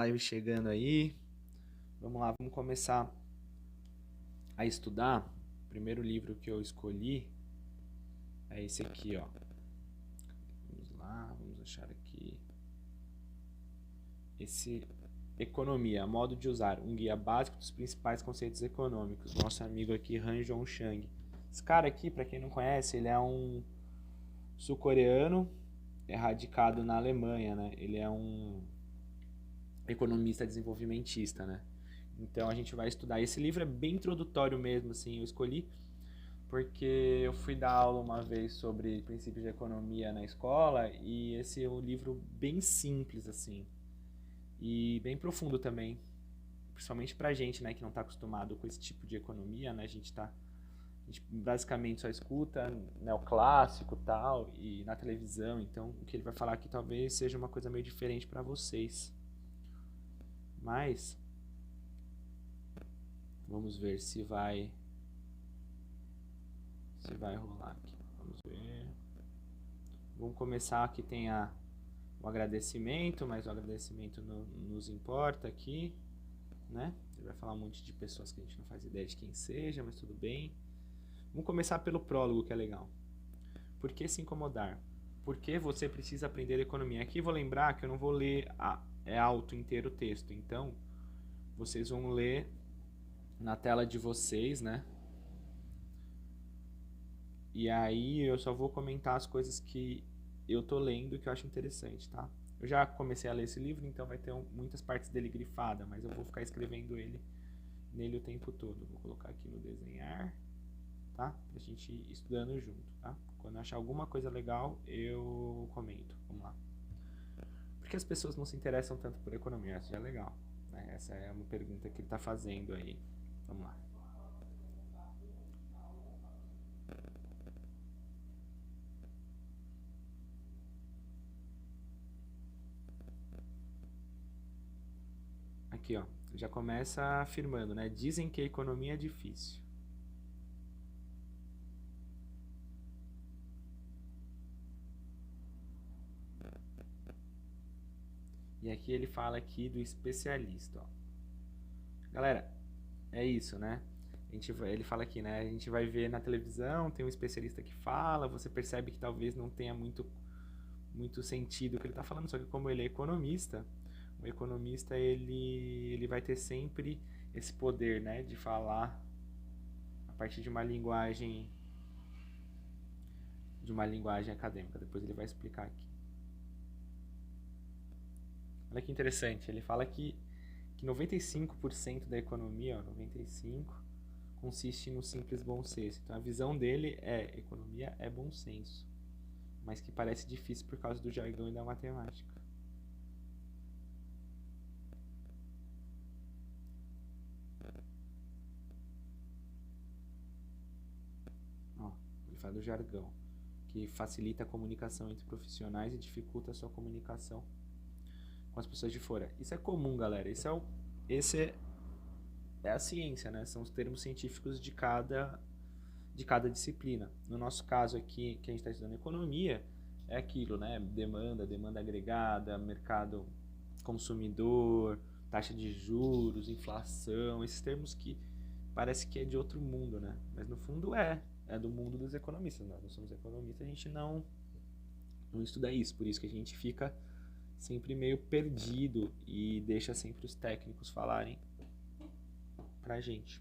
Live chegando aí. Vamos lá, vamos começar a estudar. O primeiro livro que eu escolhi é esse aqui, ó. Vamos lá, vamos achar aqui. Esse Economia, modo de usar, um guia básico dos principais conceitos econômicos. Nosso amigo aqui, Han Jong Chang. Esse cara aqui, para quem não conhece, ele é um sul-coreano, é radicado na Alemanha, né? Ele é um economista desenvolvimentista, né? Então a gente vai estudar. Esse livro é bem introdutório mesmo, assim. Eu escolhi porque eu fui dar aula uma vez sobre princípios de economia na escola e esse é um livro bem simples, assim, e bem profundo também, principalmente pra gente, né, que não tá acostumado com esse tipo de economia, né? A gente basicamente só escuta neoclássico e tal, e na televisão, então o que ele vai falar aqui talvez seja uma coisa meio diferente para vocês. Mas vamos ver se vai rolar aqui. Vamos ver. Vamos começar aqui, tem o agradecimento, mas o agradecimento não nos importa aqui, né? Ele vai falar um monte de pessoas que a gente não faz ideia de quem seja, mas tudo bem. Vamos começar pelo prólogo, que é legal. Por que se incomodar? Por que você precisa aprender economia? Aqui vou lembrar que eu não vou ler é alto inteiro o texto, então vocês vão ler na tela de vocês, né? E aí eu só vou comentar as coisas que eu tô lendo que eu acho interessante, tá? Eu já comecei a ler esse livro, então vai ter muitas partes dele grifada, mas eu vou ficar escrevendo nele o tempo todo. Vou colocar aqui no desenhar, tá? Pra gente ir estudando junto, tá? Quando eu achar alguma coisa legal, eu comento. Vamos lá. Por que as pessoas não se interessam tanto por economia? Isso já é legal, né? Essa é uma pergunta que ele tá fazendo aí. Vamos lá. Aqui, ó. Já começa afirmando, né? Dizem que a economia é difícil. E aqui ele fala aqui do especialista, ó. Galera, é isso, né? Ele fala aqui, né? A gente vai ver na televisão, tem um especialista que fala, você percebe que talvez não tenha muito sentido o que ele está falando, só que como ele é economista, o economista ele vai ter sempre esse poder, né, de falar a partir de uma linguagem acadêmica. Depois ele vai explicar aqui. Olha que interessante, ele fala que 95% da economia, ó, 95, consiste no simples bom senso. Então a visão dele é economia é bom senso, mas que parece difícil por causa do jargão e da matemática. Ó, ele fala do jargão, que facilita a comunicação entre profissionais e dificulta a sua comunicação com as pessoas de fora. Isso é comum, galera. Esse é a ciência, né? São os termos científicos de cada disciplina. No nosso caso aqui, que a gente está estudando economia, é aquilo, né? Demanda agregada, mercado consumidor, taxa de juros, inflação, esses termos que parece que é de outro mundo, né? Mas no fundo é do mundo dos economistas. Nós não somos economistas, a gente não estuda isso, por isso que a gente fica sempre meio perdido e deixa sempre os técnicos falarem pra gente.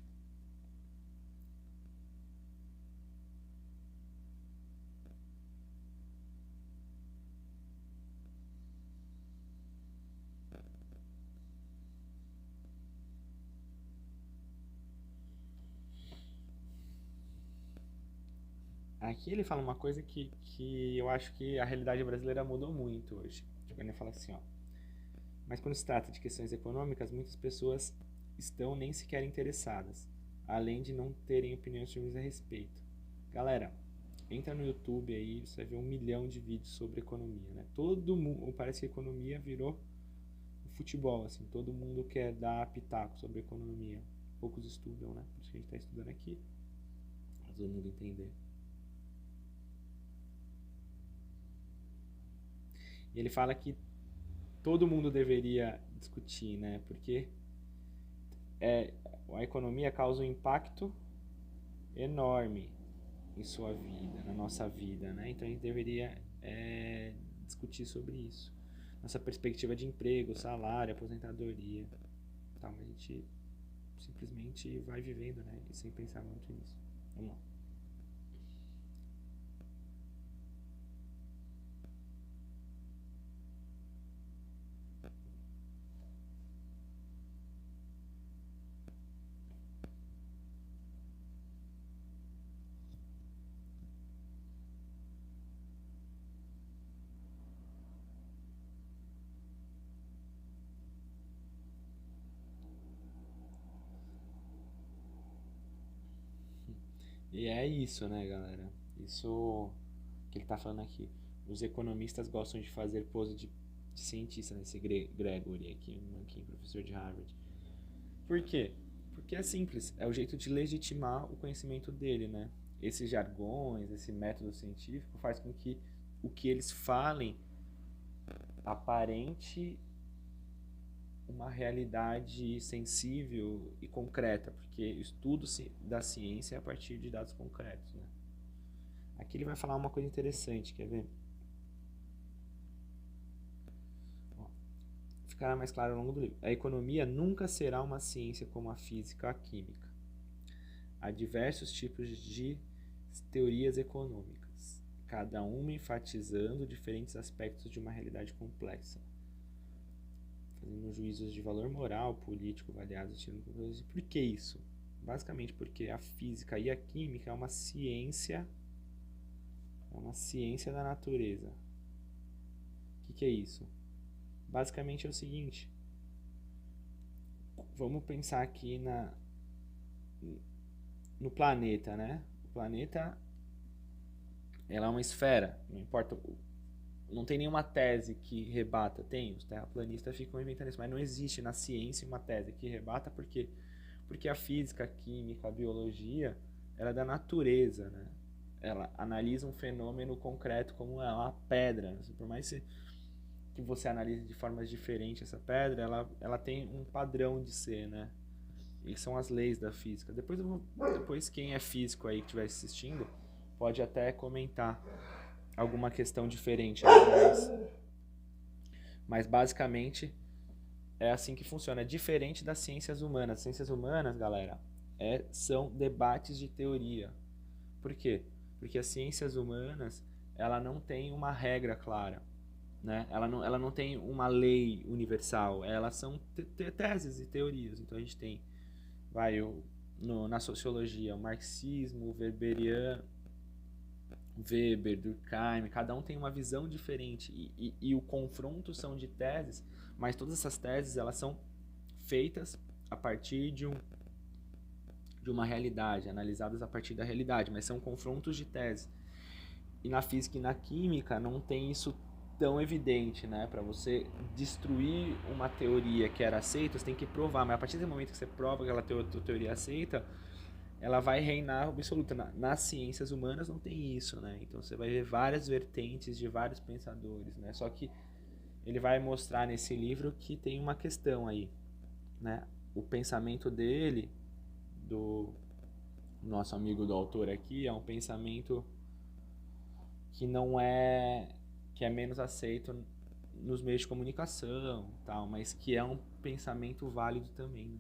Aqui ele fala uma coisa que eu acho que a realidade brasileira mudou muito hoje. Tipo, ele fala assim, ó. Mas quando se trata de questões econômicas, muitas pessoas estão nem sequer interessadas, além de não terem opiniões firmes a respeito. Galera, entra no YouTube aí, você vai ver 1 milhão de vídeos sobre economia, né? Todo mundo, parece que a economia virou futebol, assim, todo mundo quer dar pitaco sobre economia. Poucos estudam, né? Por isso que a gente está estudando aqui, para todo mundo entender. E ele fala que todo mundo deveria discutir, né? Porque a economia causa um impacto enorme em sua vida, na nossa vida, né? Então a gente deveria discutir sobre isso. Nossa perspectiva de emprego, salário, aposentadoria. Tá, mas a gente simplesmente vai vivendo, né? E sem pensar muito nisso. Vamos lá. E é isso, né, galera? Isso que ele tá falando aqui. Os economistas gostam de fazer pose de cientista, né? Esse Gregory aqui, um professor de Harvard. Por quê? Porque é simples, é o jeito de legitimar o conhecimento dele, né? Esses jargões, esse método científico faz com que o que eles falem aparente uma realidade sensível e concreta, porque o estudo da ciência é a partir de dados concretos, né? Aqui ele vai falar uma coisa interessante, quer ver? Ficará mais claro ao longo do livro. A economia nunca será uma ciência como a física ou a química. Há diversos tipos de teorias econômicas, cada uma enfatizando diferentes aspectos de uma realidade complexa, fazendo juízos de valor moral, político, variados, tirando conclusões. Por que isso? Basicamente porque a física e a química é uma ciência da natureza. O que é isso? Basicamente é o seguinte, vamos pensar aqui no planeta, né? O planeta, ela é uma esfera, não importa, não tem nenhuma tese que rebata, tem, os terraplanistas ficam inventando isso, mas não existe na ciência uma tese que rebata, porque a física, a química, a biologia, ela é da natureza, né? Ela analisa um fenômeno concreto como é uma pedra, por mais que você analise de formas diferentes essa pedra, ela tem um padrão de ser, né? E são as leis da física. Depois quem é físico aí que estiver assistindo pode até comentar alguma questão diferente, mas basicamente é assim que funciona. É diferente das ciências humanas. As ciências humanas, galera, são debates de teoria. Por quê? Porque as ciências humanas, ela não tem uma regra clara, né? Ela não tem uma lei universal. Elas são teses e teorias. Então a gente tem, na sociologia, o marxismo, o weberiano, Weber, Durkheim, cada um tem uma visão diferente e o confronto são de teses, mas todas essas teses elas são feitas a partir de uma realidade, analisadas a partir da realidade, mas são confrontos de teses. E na física e na química não tem isso tão evidente, né? Para você destruir uma teoria que era aceita, você tem que provar, mas a partir do momento que você prova que aquela teoria aceita, ela vai reinar absoluta. Nas ciências humanas não tem isso, né? Então você vai ver várias vertentes de vários pensadores, né? Só que ele vai mostrar nesse livro que tem uma questão aí, né? O pensamento dele, do nosso amigo do autor aqui, é um pensamento que não que é menos aceito nos meios de comunicação, tal, mas que é um pensamento válido também, né?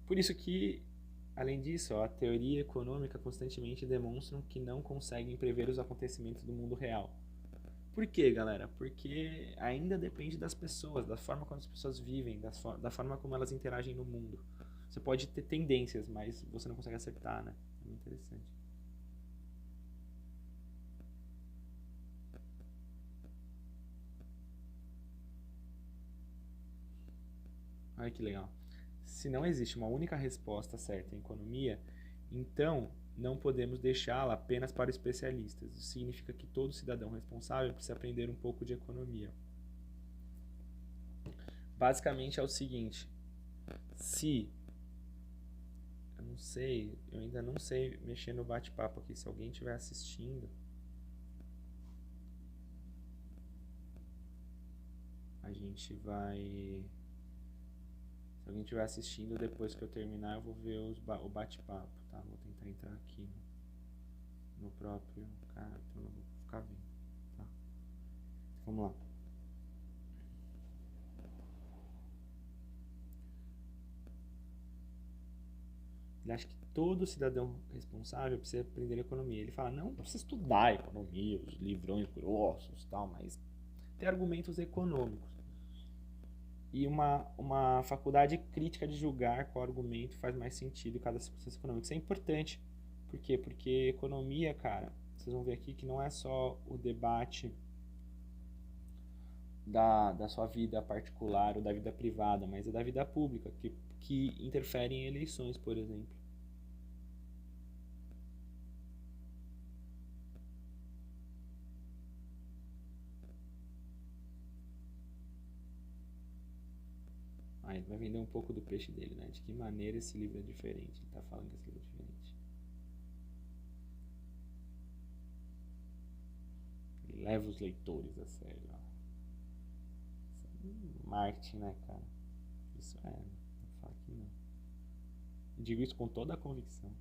Por isso que, além disso, a teoria econômica constantemente demonstram que não conseguem prever os acontecimentos do mundo real. Por quê, galera? Porque ainda depende das pessoas, da forma como as pessoas vivem, da forma como elas interagem no mundo. Você pode ter tendências, mas você não consegue acertar, né? É muito interessante. Olha que legal. Se não existe uma única resposta certa em economia, então não podemos deixá-la apenas para especialistas. Isso significa que todo cidadão responsável precisa aprender um pouco de economia. Basicamente é o seguinte, eu não não sei, eu ainda não sei mexer no bate-papo aqui. Se alguém estiver assistindo, a gente vai. Se alguém estiver assistindo, depois que eu terminar, eu vou ver o bate-papo, tá? Vou tentar entrar aqui no próprio. Cara, então eu não vou ficar vendo, tá? Vamos lá. Ele acha que todo cidadão responsável precisa aprender economia. Ele fala, não precisa estudar economia, os livrões grossos e tal, mas ter argumentos econômicos. E uma faculdade crítica de julgar qual argumento faz mais sentido em cada circunstância econômica. Isso é importante. Por quê? Porque economia, cara, vocês vão ver aqui que não é só o debate da sua vida particular ou da vida privada, mas é da vida pública, que interfere em eleições, por exemplo. Ah, ele vai vender um pouco do peixe dele, né? De que maneira esse livro é diferente. Ele tá falando que esse livro é diferente. Ele leva os leitores a sério, ó. Isso é marketing, né, cara? Isso é. Não falo que não. Eu digo isso com toda a convicção.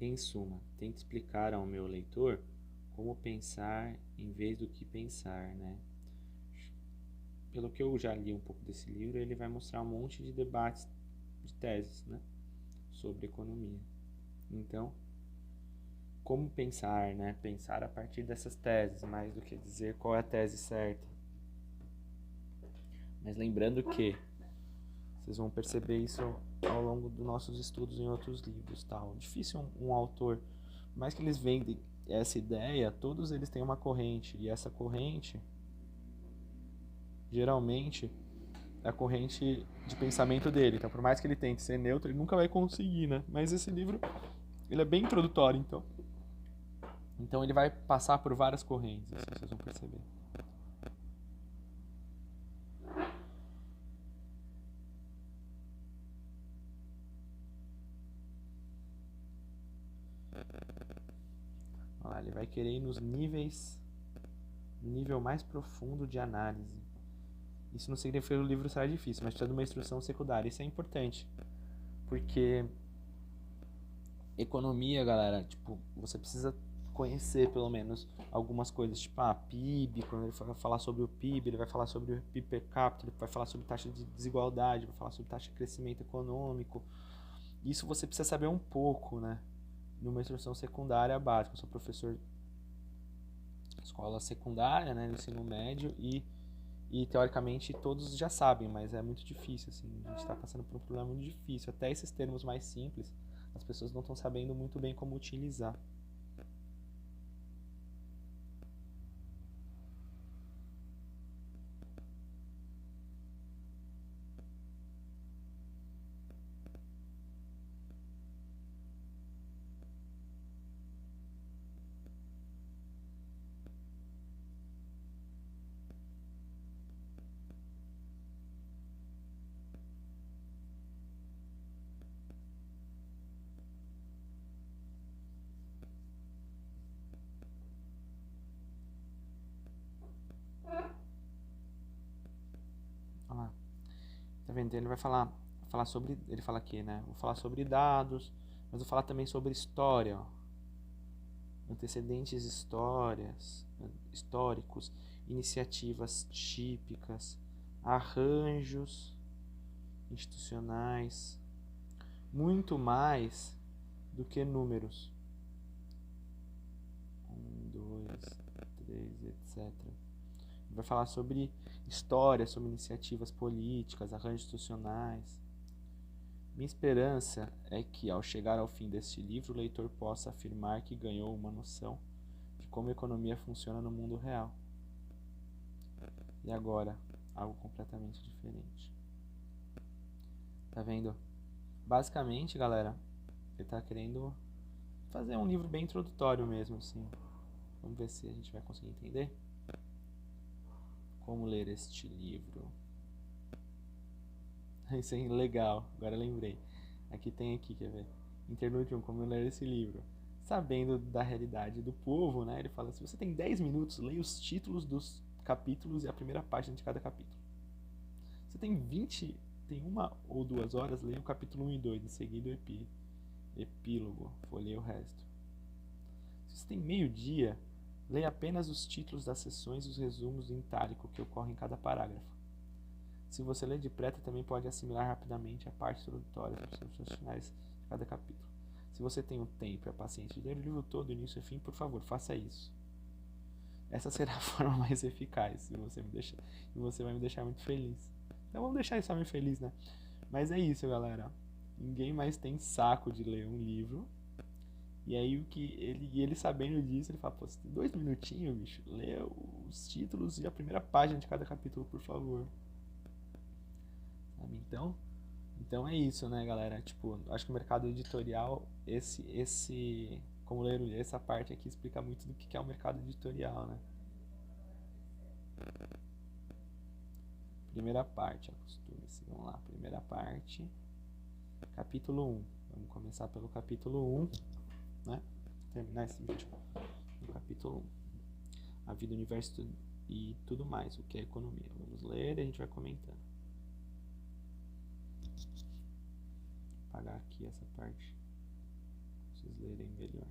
Em suma, tente explicar ao meu leitor como pensar em vez do que pensar, né? Pelo que eu já li um pouco desse livro, ele vai mostrar um monte de debates, de teses, né, sobre economia. Então, como pensar, né? Pensar a partir dessas teses, mais do que dizer qual é a tese certa. Mas lembrando que vocês vão perceber isso ao longo dos nossos estudos em outros livros, tal. Difícil um autor, por mais que eles vendem essa ideia, todos eles têm uma corrente, e essa corrente geralmente é a corrente de pensamento dele. Então, por mais que ele tente ser neutro, ele nunca vai conseguir, né? Mas esse livro, ele é bem introdutório, então. Então ele vai passar por várias correntes, assim, vocês vão perceber. Olha lá, ele vai querer ir nos níveis, no nível mais profundo de análise. Isso não significa que o livro será difícil, mas precisa de uma instrução secundária. Isso é importante, porque economia, galera, tipo, você precisa conhecer pelo menos algumas coisas, tipo, PIB, quando ele vai falar sobre o PIB, ele vai falar sobre o PIB per capita, ele vai falar sobre taxa de desigualdade, vai falar sobre taxa de crescimento econômico. Isso você precisa saber um pouco, né? Numa instrução secundária básica. Eu sou professor de escola secundária, né, no ensino médio, e teoricamente todos já sabem, mas é muito difícil, assim, a gente está passando por um problema muito difícil. Até esses termos mais simples, as pessoas não estão sabendo muito bem como utilizar. Olha lá. Tá vendo? Ele vai falar sobre, ele fala aqui, né? Vou falar sobre dados, mas vou falar também sobre história, ó. Antecedentes históricos, iniciativas típicas, arranjos institucionais, muito mais do que números. 2, 3, etc. Vai falar sobre história, sobre iniciativas políticas, arranjos institucionais. Minha esperança é que, ao chegar ao fim deste livro, o leitor possa afirmar que ganhou uma noção de como a economia funciona no mundo real. E agora, algo completamente diferente. Tá vendo? Basicamente, galera, ele tá querendo fazer um livro bem introdutório mesmo, assim. Vamos ver se a gente vai conseguir entender. Como ler este livro? Isso é legal, agora lembrei. Aqui tem quer ver? Interlude 1, como ler esse livro. Sabendo da realidade do povo, né? Ele fala, se você tem 10 minutos, leia os títulos dos capítulos e a primeira página de cada capítulo. Se tem 20, tem 1 ou 2 horas, leia o capítulo 1 e 2, em seguida o epílogo, folheia o resto. Se você tem meio dia, leia apenas os títulos das sessões e os resumos em itálico que ocorrem em cada parágrafo. Se você lê depressa, também pode assimilar rapidamente a parte introdutória dos finais de cada capítulo. Se você tem o tempo e a paciência de ler o livro todo, do início ao fim, por favor, faça isso. Essa será a forma mais eficaz, e você vai me deixar muito feliz. Então vamos deixar esse homem feliz, né? Mas é isso, galera. Ninguém mais tem saco de ler um livro. E aí ele sabendo disso, ele fala, pô, você tem 2 minutinhos, bicho, lê os títulos e a primeira página de cada capítulo, por favor. Sabe? Então é isso, né, galera? Tipo, acho que o mercado editorial, como ler essa parte aqui explica muito do que é o mercado editorial, né? Primeira parte, acostume-se. Vamos lá, primeira parte, capítulo 1. Vamos começar pelo capítulo 1, né? Terminar esse vídeo no capítulo 1. A vida, o universo e tudo mais, o que é economia. Vamos ler e a gente vai comentando. Vou apagar aqui essa parte pra vocês lerem melhor.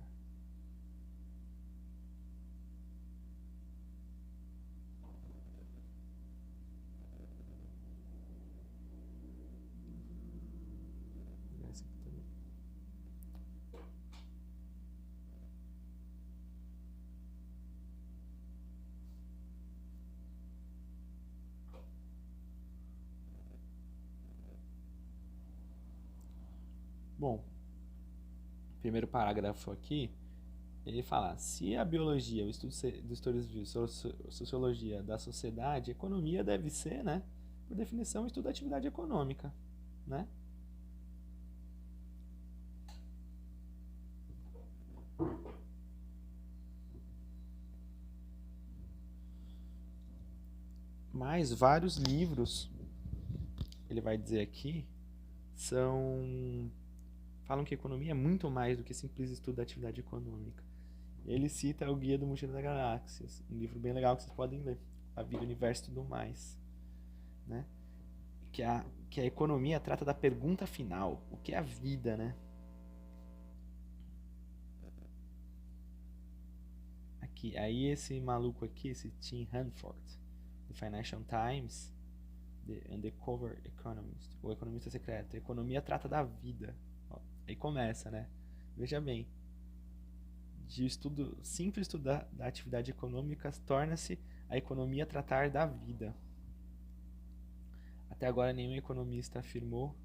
Esse aqui também. Bom, primeiro parágrafo aqui, ele fala, se a biologia, o estudo dos histórias, sociologia da sociedade, economia deve ser, né, por definição, estudo da atividade econômica, né? Mas vários livros, ele vai dizer aqui, falam que economia é muito mais do que simples estudo da atividade econômica. Ele cita o Guia do Mochileiro das Galáxias, um livro bem legal que vocês podem ler, A Vida, o Universo e tudo mais, né? Que a economia trata da pergunta final, o que é a vida, né? Aqui, aí esse maluco aqui, esse Tim Hanford, do Financial Times, The Undercover Economist, o economista secreto. A economia trata da vida. Ó, aí começa, né? Veja bem, de simples estudo da atividade econômica, torna-se a economia tratar da vida. Até agora nenhum economista afirmou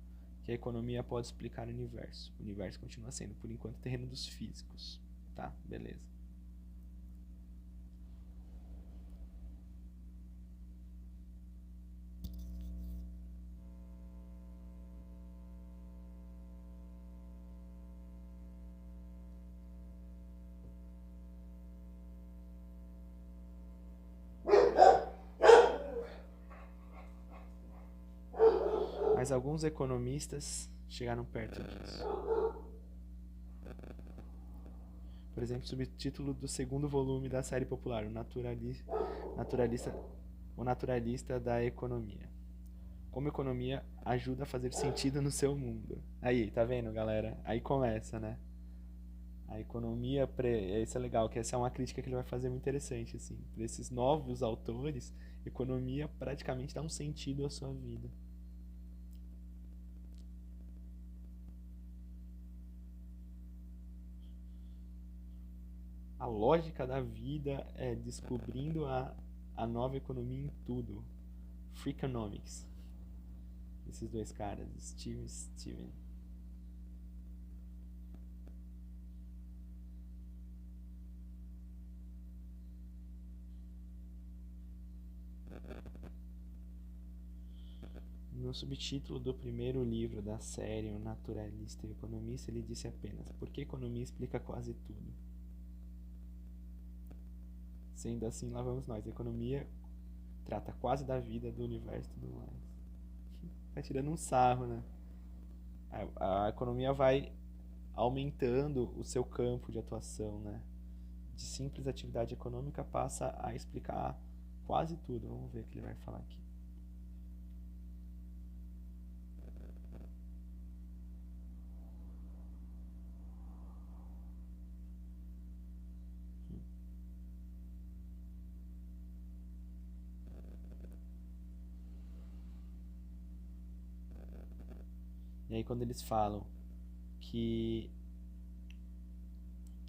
que a economia pode explicar o universo. O universo continua sendo, por enquanto, terreno dos físicos. Tá, beleza. Mas alguns economistas chegaram perto disso. Por exemplo, o subtítulo do segundo volume da série popular, O Naturalista da Economia. Como a economia ajuda a fazer sentido no seu mundo. Aí, tá vendo, galera? Aí começa, né? A economia, isso é legal, que essa é uma crítica que ele vai fazer muito interessante, assim. Para esses novos autores, economia praticamente dá um sentido à sua vida. A lógica da vida é descobrindo a nova economia em tudo. Freakonomics. Esses dois caras, Steve e Steven. No subtítulo do primeiro livro da série, O Naturalista e o Economista, ele disse apenas: "Por que a economia explica quase tudo?" Sendo assim, lá vamos nós. A economia trata quase da vida, do universo e tudo mais. Tá tirando um sarro, né? A economia vai aumentando o seu campo de atuação, né? De simples atividade econômica passa a explicar quase tudo. Vamos ver o que ele vai falar aqui. E aí quando eles falam que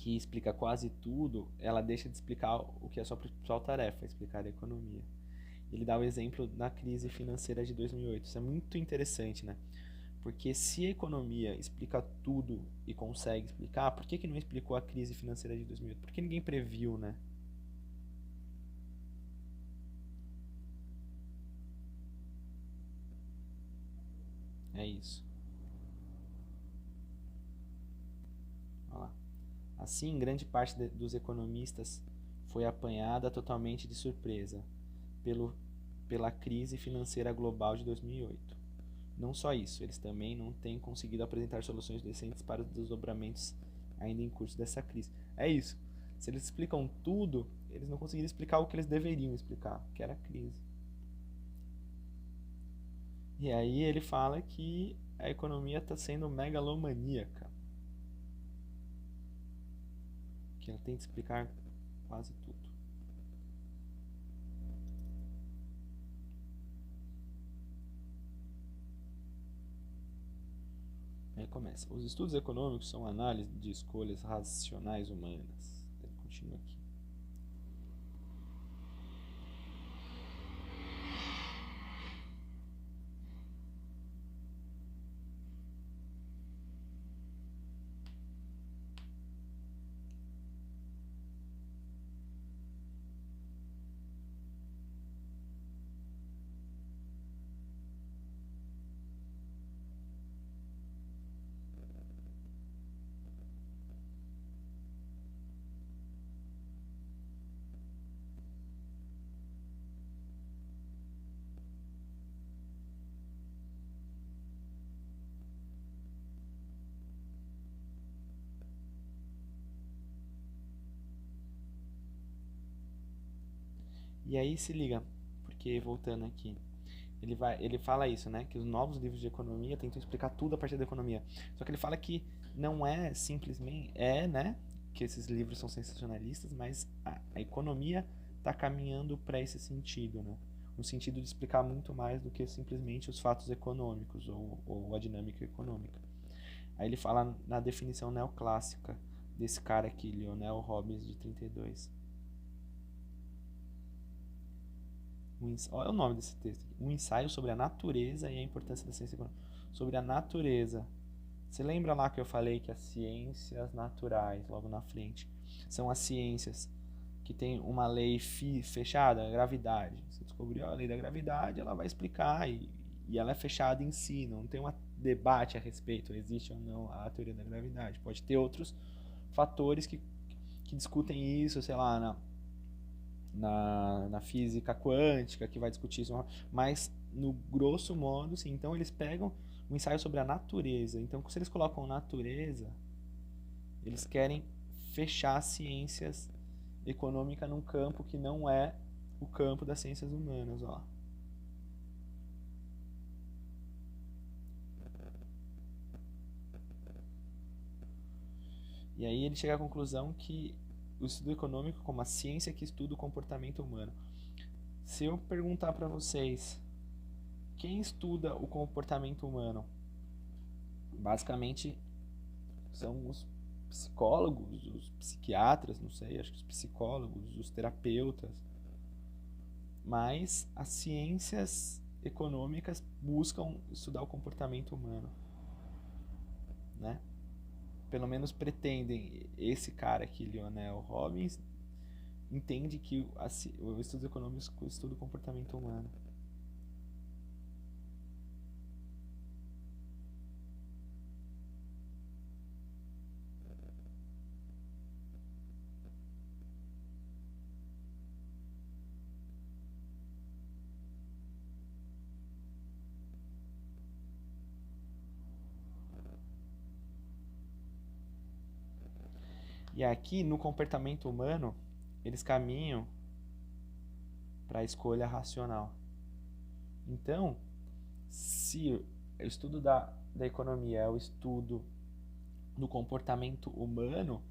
explica quase tudo, ela deixa de explicar o que é a sua principal tarefa, explicar a economia. Ele dá o exemplo da crise financeira de 2008. Isso é muito interessante, né? Porque se a economia explica tudo e consegue explicar, por que não explicou a crise financeira de 2008? Porque ninguém previu, né? É isso. Olha lá. Assim, grande parte dos economistas foi apanhada totalmente de surpresa pela crise financeira global de 2008. Não só isso, eles também não têm conseguido apresentar soluções decentes para os desdobramentos ainda em curso dessa crise. É isso. Se eles explicam tudo, eles não conseguiram explicar o que eles deveriam explicar, que era a crise. E aí ele fala que a economia está sendo megalomaníaca, que ela tem que explicar quase tudo. Aí começa. Os estudos econômicos são análise de escolhas racionais humanas. Ele continua aqui. E aí se liga, porque voltando aqui, ele fala isso, né? Que os novos livros de economia tentam explicar tudo a partir da economia. Só que ele fala que não é simplesmente, né? Que esses livros são sensacionalistas, mas a economia está caminhando para esse sentido, né? No sentido de explicar muito mais do que simplesmente os fatos econômicos ou a dinâmica econômica. Aí ele fala na definição neoclássica desse cara aqui, Lionel Robbins, de 32. Olha o nome desse texto aqui. Um ensaio sobre a natureza e a importância da ciência econômica. Sobre a natureza. Você lembra lá que eu falei que as ciências naturais, logo na frente, são as ciências que tem uma lei fechada, a gravidade. Você descobriu a lei da gravidade, ela vai explicar e ela é fechada em si, não tem um debate a respeito, existe ou não a teoria da gravidade. Pode ter outros fatores que discutem isso, sei lá, na física quântica, que vai discutir isso, mas no grosso modo, sim. Então eles pegam um ensaio sobre a natureza. Então, se eles colocam natureza, eles querem fechar as ciências econômicas num campo que não é o campo das ciências humanas, ó. E aí ele chega à conclusão que o estudo econômico como a ciência que estuda o comportamento humano. Se eu perguntar para vocês, quem estuda o comportamento humano? Basicamente, são os psicólogos, os psiquiatras, não sei, acho que os psicólogos, os terapeutas, mas as ciências econômicas buscam estudar o comportamento humano, né? Pelo menos pretendem. Esse cara aqui, Lionel Robbins, entende que o estudo econômico estuda o comportamento humano. E aqui, no comportamento humano, eles caminham para a escolha racional. Então, se o estudo da economia é o estudo do comportamento humano,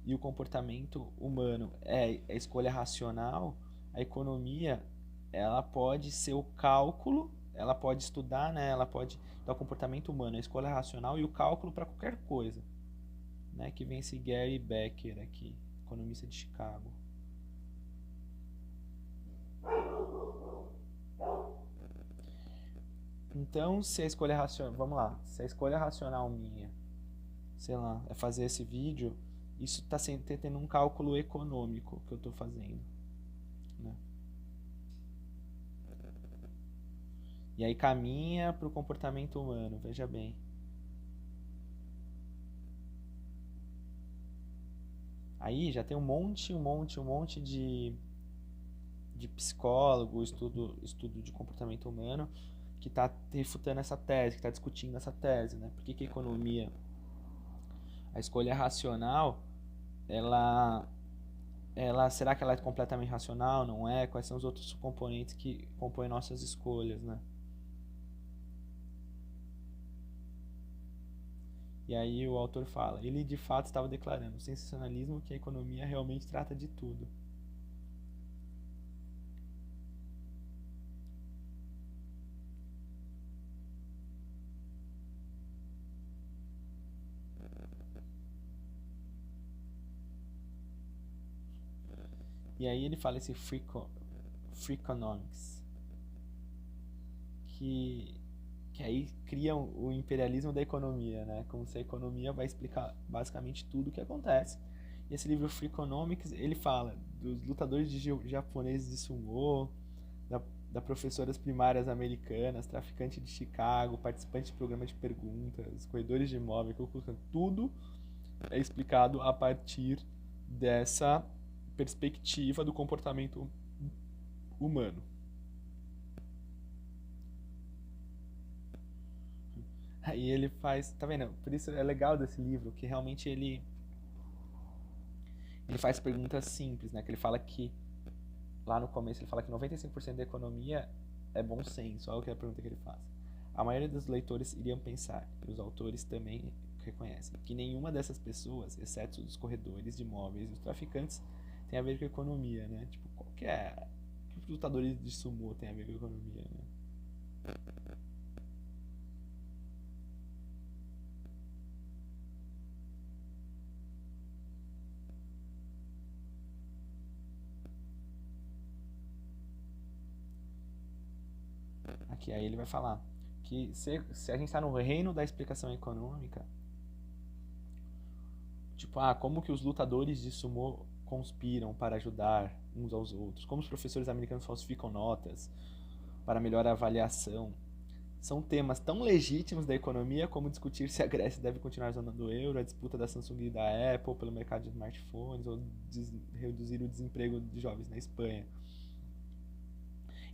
e o comportamento humano é a escolha racional, a economia, ela pode ser o cálculo, ela pode estudar, né? Ela pode dar o comportamento humano, a escolha racional e o cálculo para qualquer coisa, né? Que vem esse Gary Becker aqui, economista de Chicago. Então, se a escolha racional, vamos lá, se a escolha racional minha, sei lá, é fazer esse vídeo, isso está tendo um cálculo econômico que eu estou fazendo, né? E aí caminha para o comportamento humano, veja bem. Aí já tem um monte de psicólogo, estudo de comportamento humano, que está refutando essa tese, que está discutindo essa tese, né? Por que a economia, a escolha racional, será que ela é completamente racional? Não é? Quais são os outros componentes que compõem nossas escolhas, né? E aí o autor fala, ele de fato estava declarando o sensacionalismo que a economia realmente trata de tudo. E aí ele fala esse Freakonomics, que aí cria o imperialismo da economia, né? Como se a economia vai explicar basicamente tudo o que acontece. E esse livro Freakonomics, ele fala dos lutadores japoneses de sumô, da professoras primárias americanas, traficante de Chicago, participante de programa de perguntas, corredores de imóvel, tudo é explicado a partir dessa perspectiva do comportamento humano. Aí ele faz, tá vendo? Por isso é legal desse livro, que realmente ele faz perguntas simples, né? Que ele fala que lá no começo ele fala que 95% da economia é bom senso, olha a pergunta que ele faz. A maioria dos leitores iriam pensar, e os autores também reconhecem, que nenhuma dessas pessoas, exceto os corredores de imóveis e os traficantes, tem a ver com economia, né? Tipo, qualquer que os lutadores de sumô tem a ver com economia, né? Aqui aí ele vai falar que se a gente está no reino da explicação econômica, tipo, como que os lutadores de sumô conspiram para ajudar uns aos outros, como os professores americanos falsificam notas para melhor avaliação, são temas tão legítimos da economia como discutir se a Grécia deve continuar usando o euro, a disputa da Samsung e da Apple pelo mercado de smartphones ou reduzir o desemprego de jovens na Espanha.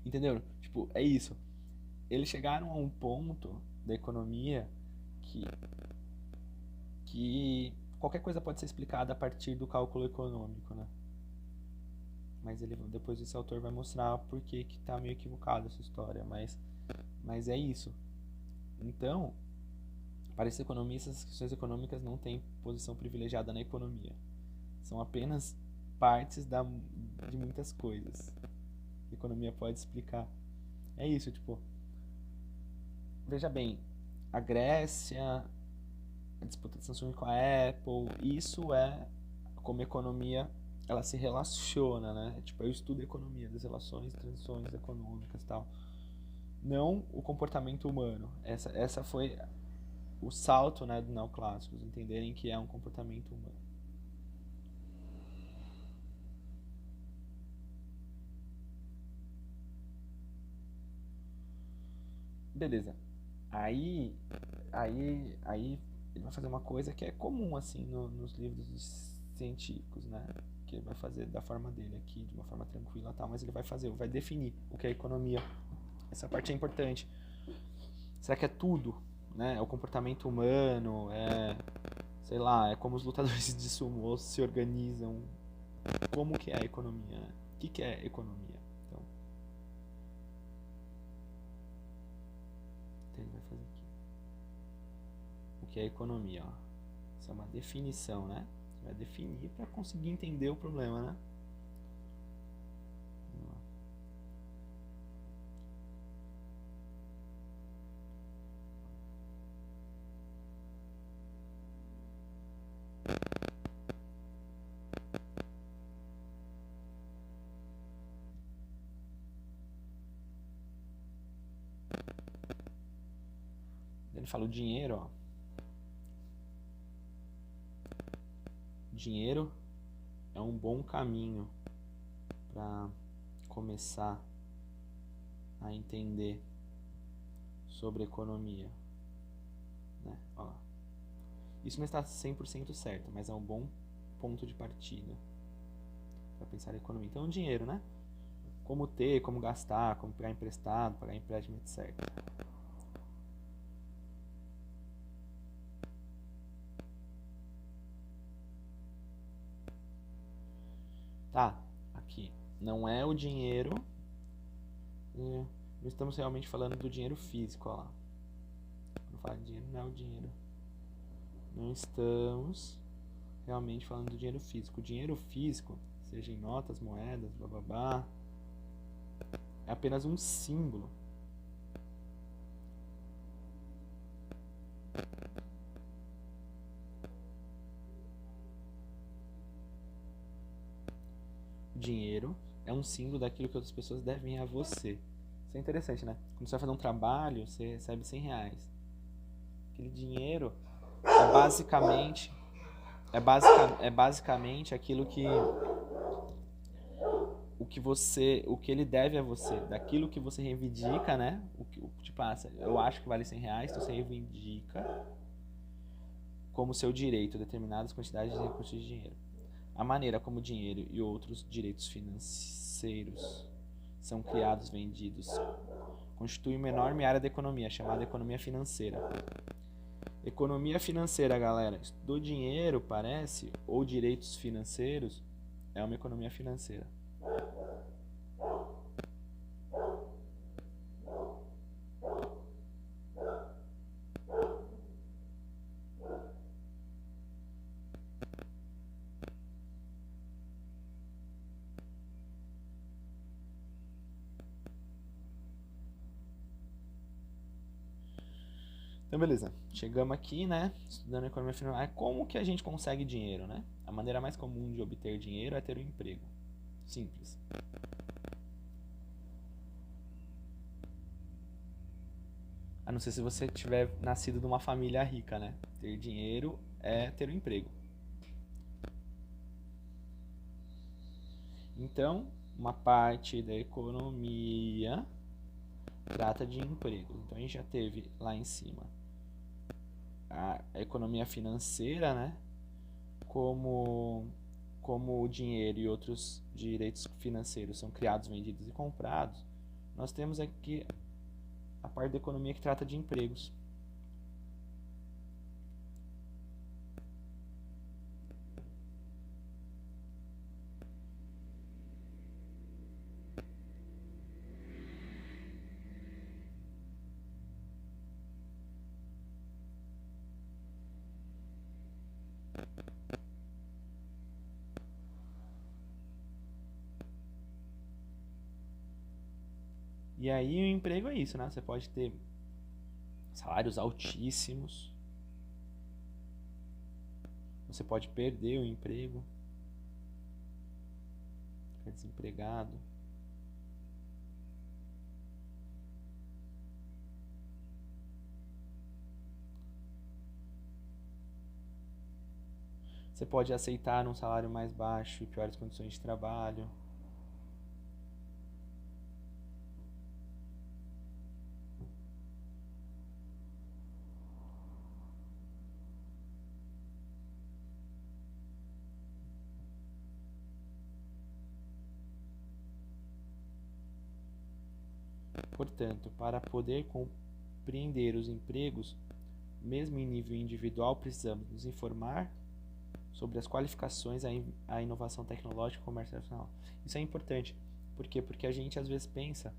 Entenderam? Tipo, é isso. Eles chegaram a um ponto da economia que qualquer coisa pode ser explicada a partir do cálculo econômico, né? Mas depois esse autor vai mostrar por que tá meio equivocado essa história, mas é isso. Então, para esses economistas, as questões econômicas não têm posição privilegiada na economia. São apenas partes de muitas coisas que a economia pode explicar. É isso, tipo, veja bem, a Grécia, a disputa da Samsung com a Apple, isso é como a economia ela se relaciona, né? Tipo, eu estudo economia, das relações, transições econômicas e tal. Não o comportamento humano. Essa foi o salto, né, do neoclássicos, entenderem que é um comportamento humano. Beleza. Aí ele vai fazer uma coisa que é comum assim nos livros científicos, né? Que ele vai fazer da forma dele aqui, de uma forma tranquila, tal, mas ele vai definir o que é economia. Essa parte é importante. Será que é tudo, né? É o comportamento humano, sei lá, é como os lutadores de sumo se organizam. Como que é a economia? O que é economia? Então ele vai fazer aqui. O que é economia? Ó. Isso é uma definição, né? Você vai definir para conseguir entender o problema, né? Ele fala o dinheiro, ó. Dinheiro é um bom caminho para começar a entender sobre economia, né? Ó. Isso não está 100% certo, mas é um bom ponto de partida para pensar em economia. Então, o dinheiro, né? Como ter, como gastar, como pegar emprestado, pagar empréstimo, etc. Tá, aqui. Não é o dinheiro. Não estamos realmente falando do dinheiro físico, ó lá. Quando fala de dinheiro, não é o dinheiro. Não estamos realmente falando do dinheiro físico. O dinheiro físico, seja em notas, moedas, blá, é apenas um símbolo. O dinheiro é um símbolo daquilo que outras pessoas devem a você. Isso é interessante, né? Quando você vai fazer um trabalho, você recebe R$100. Aquele dinheiro é basicamente aquilo que o que ele deve a você, daquilo que você reivindica, né? Tipo, eu acho que vale R$100, então você reivindica como seu direito determinadas quantidades de recursos de dinheiro. A maneira como o dinheiro e outros direitos financeiros são criados, vendidos, constitui uma enorme área da economia, chamada economia financeira. Economia financeira, galera, do dinheiro, parece, ou direitos financeiros, é uma economia financeira. Então, beleza. Chegamos aqui, né? Estudando economia financeira. Como que a gente consegue dinheiro, né? A maneira mais comum de obter dinheiro é ter um emprego. Simples. A não ser se você tiver nascido numa família rica, né? Ter dinheiro é ter um emprego. Então, uma parte da economia trata de emprego. Então, a gente já teve lá em cima a economia financeira, né? Como o dinheiro e outros direitos financeiros são criados, vendidos e comprados, nós temos aqui a parte da economia que trata de empregos. E aí o emprego é isso, né? Você pode ter salários altíssimos, Você pode perder o emprego, ficar desempregado. Você pode aceitar um salário mais baixo e piores condições de trabalho. Portanto, para poder compreender os empregos, mesmo em nível individual, precisamos nos informar sobre as qualificações, a inovação tecnológica e o comércio nacional. Isso é importante. Por quê? Porque a gente às vezes pensa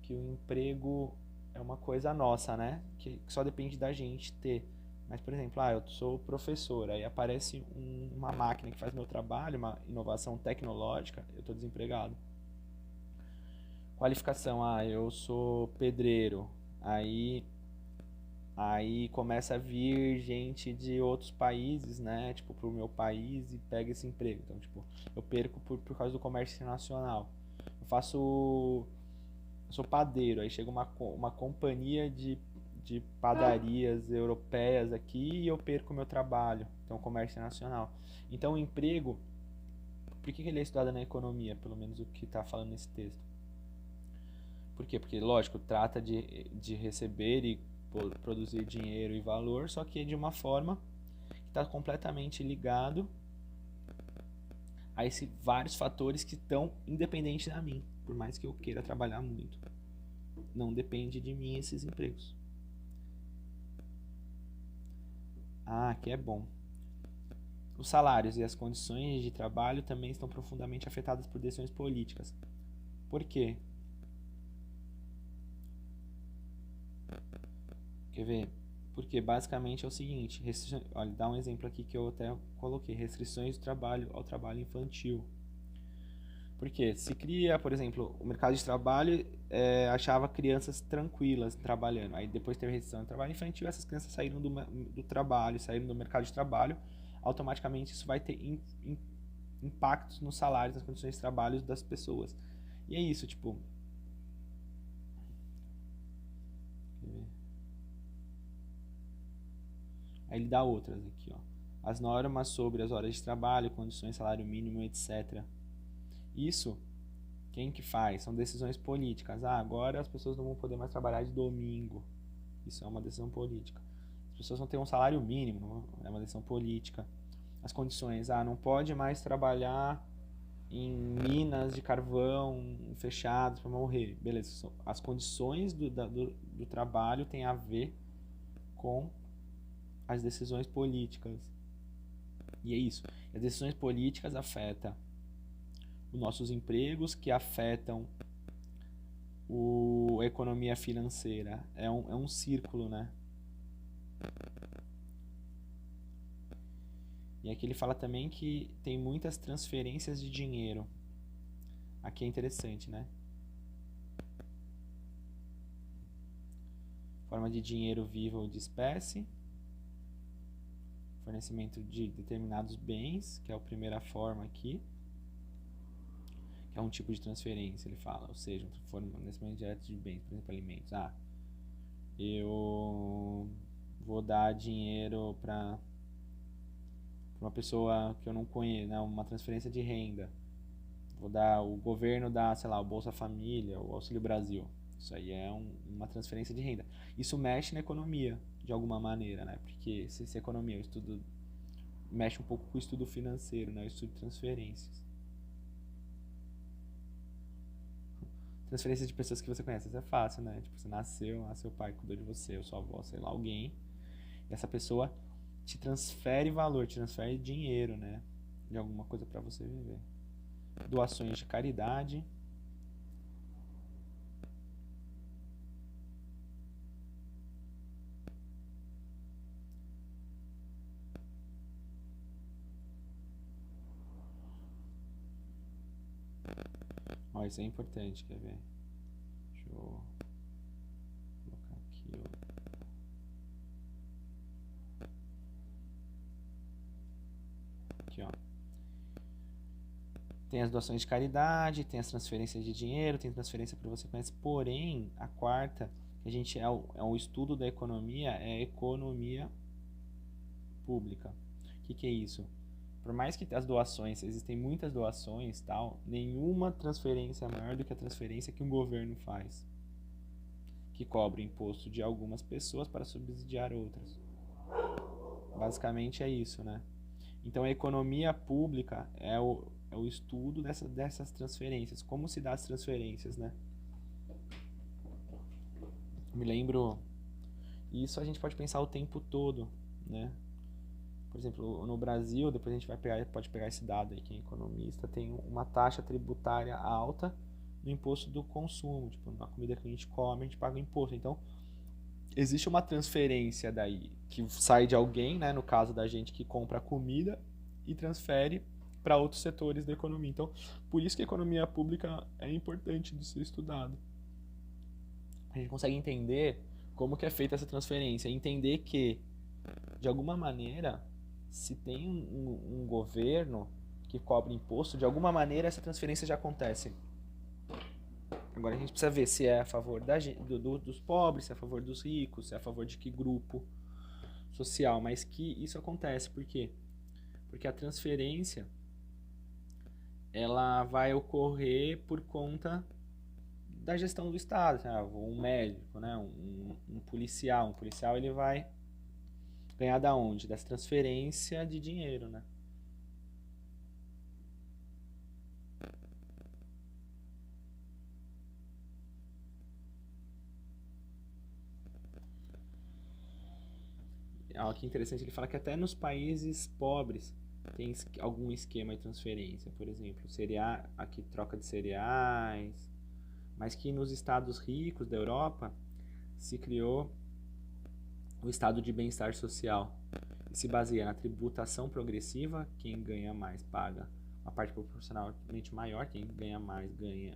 que o emprego é uma coisa nossa, né? Que só depende da gente ter. Mas, por exemplo, eu sou professor, aí aparece uma máquina que faz meu trabalho, uma inovação tecnológica, eu estou desempregado. Qualificação, eu sou pedreiro, aí começa a vir gente de outros países, né, tipo, pro meu país e pega esse emprego. Então, tipo, eu perco por causa do comércio internacional. Eu sou padeiro, aí chega uma companhia de padarias europeias aqui e eu perco o meu trabalho. Então, comércio internacional. Então, o emprego, por que ele é estudado na economia, pelo menos o que está falando nesse texto? Por quê? Porque, lógico, trata de receber e produzir dinheiro e valor, só que de uma forma que está completamente ligado a esses vários fatores que estão independentes da mim. Por mais que eu queira trabalhar muito, não depende de mim esses empregos. Aqui é bom. Os salários e as condições de trabalho também estão profundamente afetadas por decisões políticas. Por quê? Quer ver? Porque basicamente é o seguinte, olha, dá um exemplo aqui que eu até coloquei, restrições ao trabalho infantil. Porque se cria, por exemplo, o mercado de trabalho achava crianças tranquilas trabalhando. Aí depois teve restrição do trabalho infantil, essas crianças saíram do trabalho, saíram do mercado de trabalho, automaticamente isso vai ter impactos nos salários, nas condições de trabalho das pessoas. E é isso, tipo... Aí ele dá outras aqui, ó. As normas sobre as horas de trabalho, condições, salário mínimo, etc. Isso, quem que faz? São decisões políticas. Agora as pessoas não vão poder mais trabalhar de domingo. Isso é uma decisão política. As pessoas vão ter um salário mínimo, é uma decisão política. As condições, não pode mais trabalhar em minas de carvão fechadas para morrer. Beleza, as condições do trabalho têm a ver com as decisões políticas. E é isso. As decisões políticas afetam os nossos empregos, que afetam a economia financeira. É um círculo, né? E aqui ele fala também que tem muitas transferências de dinheiro. Aqui é interessante, né? Forma de dinheiro vivo ou de espécie. Fornecimento de determinados bens, que é a primeira forma aqui. Que é um tipo de transferência, ele fala. Ou seja, fornecimento direto de bens, por exemplo, alimentos. Eu vou dar dinheiro para uma pessoa que eu não conheço, né? Uma transferência de renda. O governo dá, sei lá, o Bolsa Família, o Auxílio Brasil. Isso aí é uma transferência de renda. Isso mexe na economia, de alguma maneira, né? Porque se a economia, o estudo, mexe um pouco com o estudo financeiro, né? O estudo de transferências. Transferência de pessoas que você conhece, isso é fácil, né? Tipo, você nasceu, seu pai cuidou de você, ou sua avó, sei lá, alguém. E essa pessoa te transfere valor, te transfere dinheiro, né? De alguma coisa para você viver. Doações de caridade. Ó, isso é importante, quer ver? Deixa eu colocar aqui, ó. Tem as doações de caridade, tem as transferências de dinheiro, tem transferência para você conhece. Porém, a quarta, que a gente é o estudo da economia, é a economia pública. O que é isso? Por mais que as doações, existem muitas doações, tal, nenhuma transferência é maior do que a transferência que um governo faz, que cobra o imposto de algumas pessoas para subsidiar outras. Basicamente é isso, né? Então a economia pública é o estudo dessas transferências, como se dá as transferências, né? Me lembro, e isso a gente pode pensar o tempo todo, né? Por exemplo, no Brasil, depois a gente pode pegar esse dado aí, quem é economista, tem uma taxa tributária alta no imposto do consumo. Tipo, na comida que a gente come, a gente paga imposto. Então, existe uma transferência daí, que sai de alguém, né, no caso da gente que compra a comida, e transfere para outros setores da economia. Então, por isso que a economia pública é importante de ser estudado. A gente consegue entender como que é feita essa transferência, entender que, de alguma maneira, se tem um governo que cobra imposto, de alguma maneira essa transferência já acontece. Agora a gente precisa ver se é a favor dos pobres, se é a favor dos ricos, se é a favor de que grupo social, mas que isso acontece. Por quê? Porque a transferência ela vai ocorrer por conta da gestão do Estado. Um médico, né? um policial. Um policial ele vai ganhar da onde? Dessa transferência de dinheiro, né? Olha que interessante, ele fala que até nos países pobres tem algum esquema de transferência, por exemplo, aqui troca de cereais, mas que nos estados ricos da Europa se criou o estado de bem-estar social. E se baseia na tributação progressiva, quem ganha mais paga uma parte proporcionalmente maior, quem ganha mais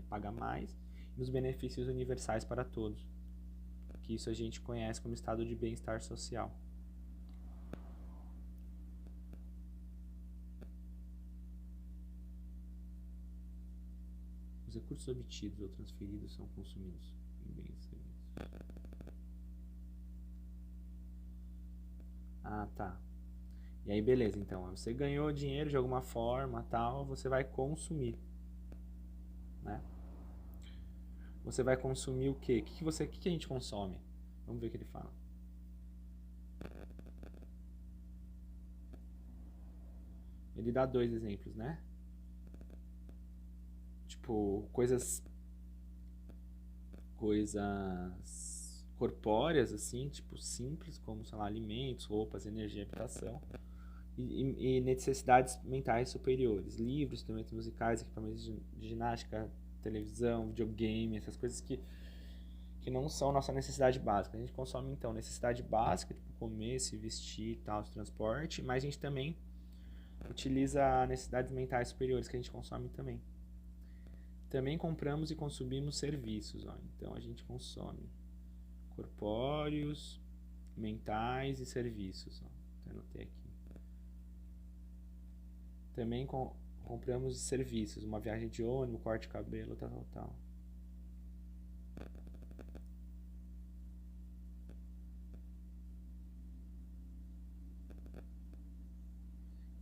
paga mais, e nos benefícios universais para todos, que isso a gente conhece como estado de bem-estar social. Os recursos obtidos ou transferidos são consumidos em bens e serviços. Ah, tá. E aí, beleza, então. Você ganhou dinheiro de alguma forma, tal, você vai consumir, né? Você vai consumir o quê? O que a gente consome? Vamos ver o que ele fala. Ele dá 2 exemplos, né? Tipo, coisas corpóreas, assim, tipo, simples, como, sei lá, alimentos, roupas, energia, habitação. E necessidades mentais superiores. Livros, instrumentos musicais, equipamentos de ginástica, televisão, videogame, essas coisas que não são nossa necessidade básica. A gente consome, então, necessidade básica, tipo comer, se vestir, tal, transporte, mas a gente também utiliza necessidades mentais superiores que a gente consome também. Também compramos e consumimos serviços. Ó. Então, a gente consome corpóreos, mentais e serviços. Ó. Até anotei aqui. Também compramos serviços, uma viagem de ônibus, corte de cabelo, tal.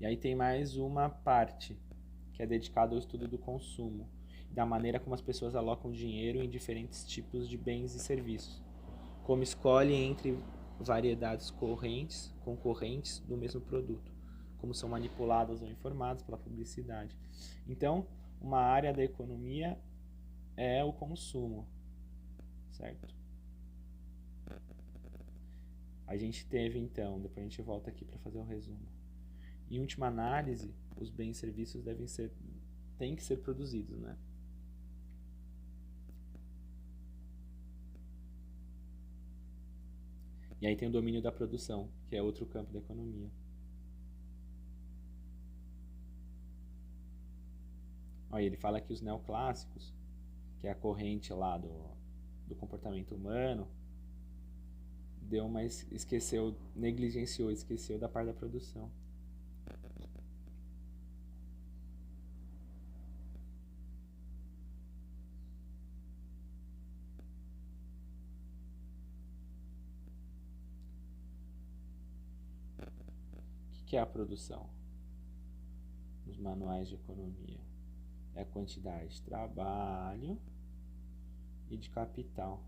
E aí tem mais uma parte que é dedicada ao estudo do consumo, da maneira como as pessoas alocam dinheiro em diferentes tipos de bens e serviços, como escolhem entre variedades concorrentes do mesmo produto, como são manipuladas ou informadas pela publicidade. Então, uma área da economia é o consumo, certo? A gente teve então, depois a gente volta aqui para fazer o resumo. Em última análise, os bens e serviços têm que ser produzidos, né? E aí tem o domínio da produção, que é outro campo da economia. Olha, ele fala que os neoclássicos, que é a corrente lá do comportamento humano, negligenciou, esqueceu da parte da produção. que é a produção? Nos manuais de economia. É a quantidade de trabalho e de capital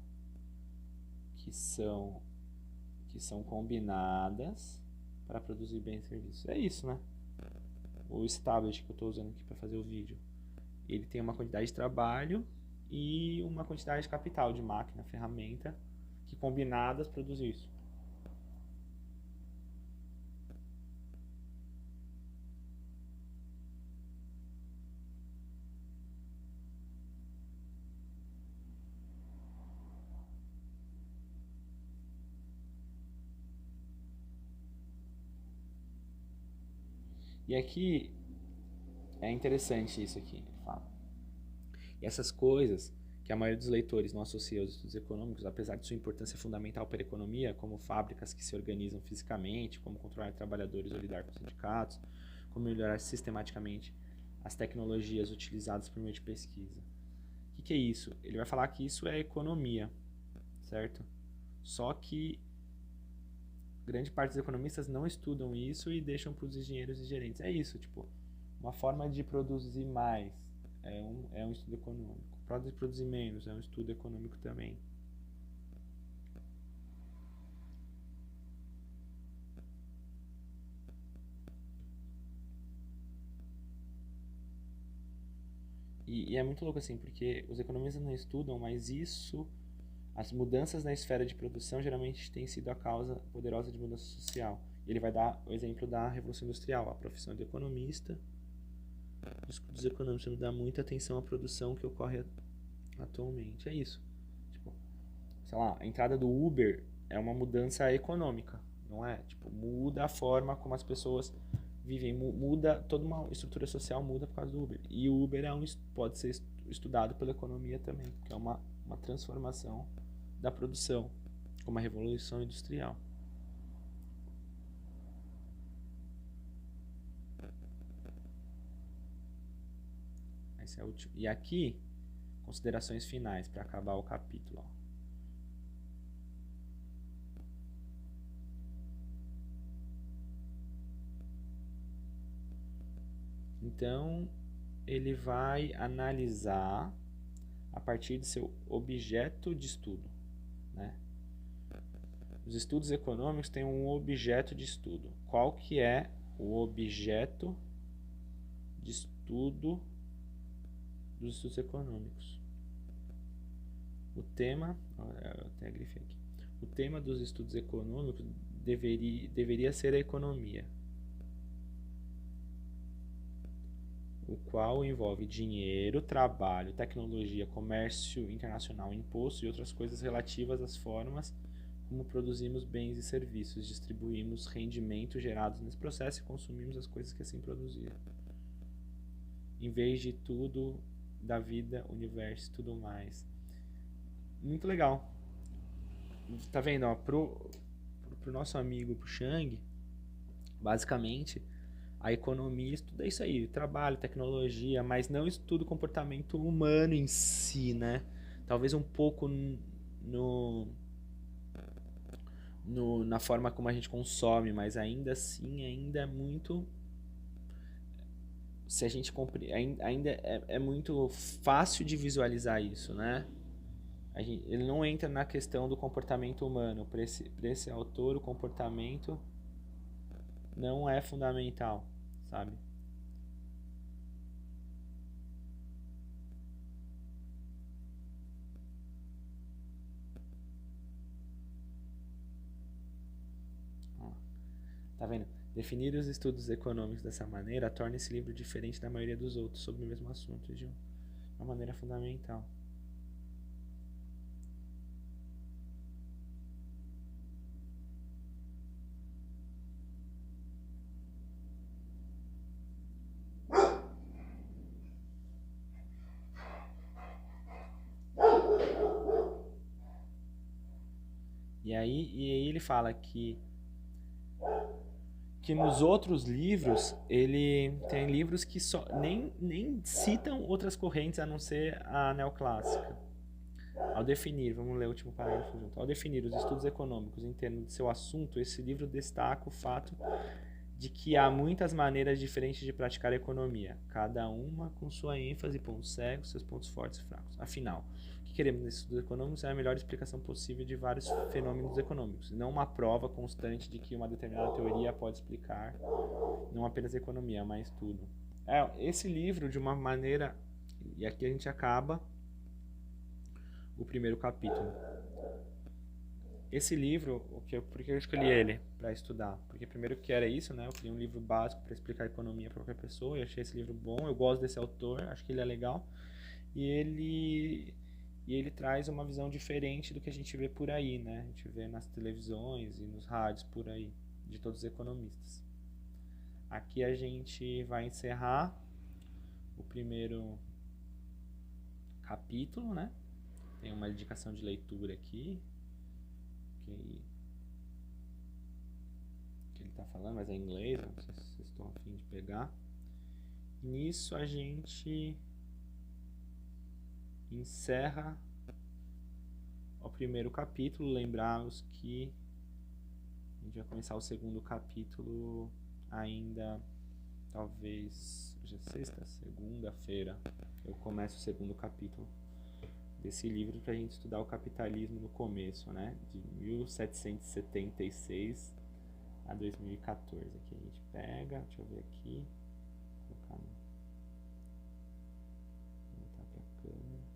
que são combinadas para produzir bens e serviços. É isso, né? O Established que eu estou usando aqui para fazer o vídeo, ele tem uma quantidade de trabalho e uma quantidade de capital, de máquina, ferramenta, que combinadas produzem isso. E aqui é interessante isso aqui, ele fala. E essas coisas que a maioria dos leitores não associa aos estudos econômicos, apesar de sua importância fundamental para a economia, como fábricas que se organizam fisicamente, como controlar trabalhadores ou lidar com sindicatos, como melhorar sistematicamente as tecnologias utilizadas por meio de pesquisa. O que é isso? Ele vai falar que isso é economia, certo? Só que grande parte dos economistas não estudam isso e deixam para os engenheiros e gerentes. É isso, tipo, uma forma de produzir mais é um estudo econômico. Pode produzir menos é um estudo econômico também. E é muito louco assim, porque os economistas não estudam, mas as mudanças na esfera de produção geralmente têm sido a causa poderosa de mudança social. Ele vai dar o exemplo da Revolução Industrial, a profissão de economista. Os economistas não dão muita atenção à produção que ocorre atualmente. É isso. Tipo, sei lá, a entrada do Uber é uma mudança econômica, não é? Tipo, muda a forma como as pessoas vivem, muda toda uma estrutura social muda por causa do Uber. E o Uber pode ser estudado pela economia também, que é uma transformação da produção, como a Revolução Industrial. Esse é o último. E aqui, considerações finais para acabar o capítulo. Então, ele vai analisar a partir de seu objeto de estudo, né? Os estudos econômicos têm um objeto de estudo. Qual que é o objeto de estudo dos estudos econômicos? O tema, eu até grifei aqui. O tema dos estudos econômicos deveria ser a economia, o qual envolve dinheiro, trabalho, tecnologia, comércio internacional, imposto e outras coisas relativas às formas como produzimos bens e serviços, distribuímos rendimentos gerados nesse processo e consumimos as coisas que assim produziram. Em vez de tudo da vida, universo e tudo mais. Muito legal. Tá vendo? Ó, pro nosso amigo, pro Chang, basicamente, a economia estuda isso aí, trabalho, tecnologia, mas não estuda o comportamento humano em si, né? Talvez um pouco na forma como a gente consome, mas ainda assim, ainda é muito... Se a gente ainda é muito fácil de visualizar isso, né? Ele não entra na questão do comportamento humano. Para esse autor, o comportamento não é fundamental, sabe? Ó, tá vendo? Definir os estudos econômicos dessa maneira torna esse livro diferente da maioria dos outros sobre o mesmo assunto de uma maneira fundamental. E aí ele fala que nos outros livros, ele tem livros que nem citam outras correntes a não ser a neoclássica. Ao definir, vamos ler o último parágrafo junto. Ao definir os estudos econômicos em termos de seu assunto, esse livro destaca o fato de que há muitas maneiras diferentes de praticar a economia, cada uma com sua ênfase, pontos cegos, seus pontos fortes e fracos. Afinal, o que queremos nesses estudos econômicos é a melhor explicação possível de vários fenômenos econômicos, não uma prova constante de que uma determinada teoria pode explicar não apenas a economia, mas tudo. Esse livro, de uma maneira, e aqui a gente acaba o primeiro capítulo. Esse livro, por que eu escolhi ele para estudar? Porque primeiro que era isso, né? Eu queria um livro básico para explicar a economia para qualquer pessoa. Eu achei esse livro bom, eu gosto desse autor, acho que ele é legal. E ele traz uma visão diferente do que a gente vê por aí, né? A gente vê nas televisões e nos rádios por aí, de todos os economistas. Aqui a gente vai encerrar o primeiro capítulo, né? Tem uma indicação de leitura aqui. Que ele está falando, mas é em inglês, não sei se vocês estão a fim de pegar. Nisso a gente encerra o primeiro capítulo. Lembrá-los que a gente vai começar o segundo capítulo ainda, talvez, hoje é sexta, segunda-feira, eu começo o segundo capítulo desse livro para a gente estudar o capitalismo no começo, né? De 1776 a 2014. Aqui a gente pega, deixa eu ver aqui, vou colocar pra câmera.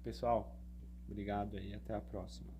Pessoal, obrigado aí, até a próxima.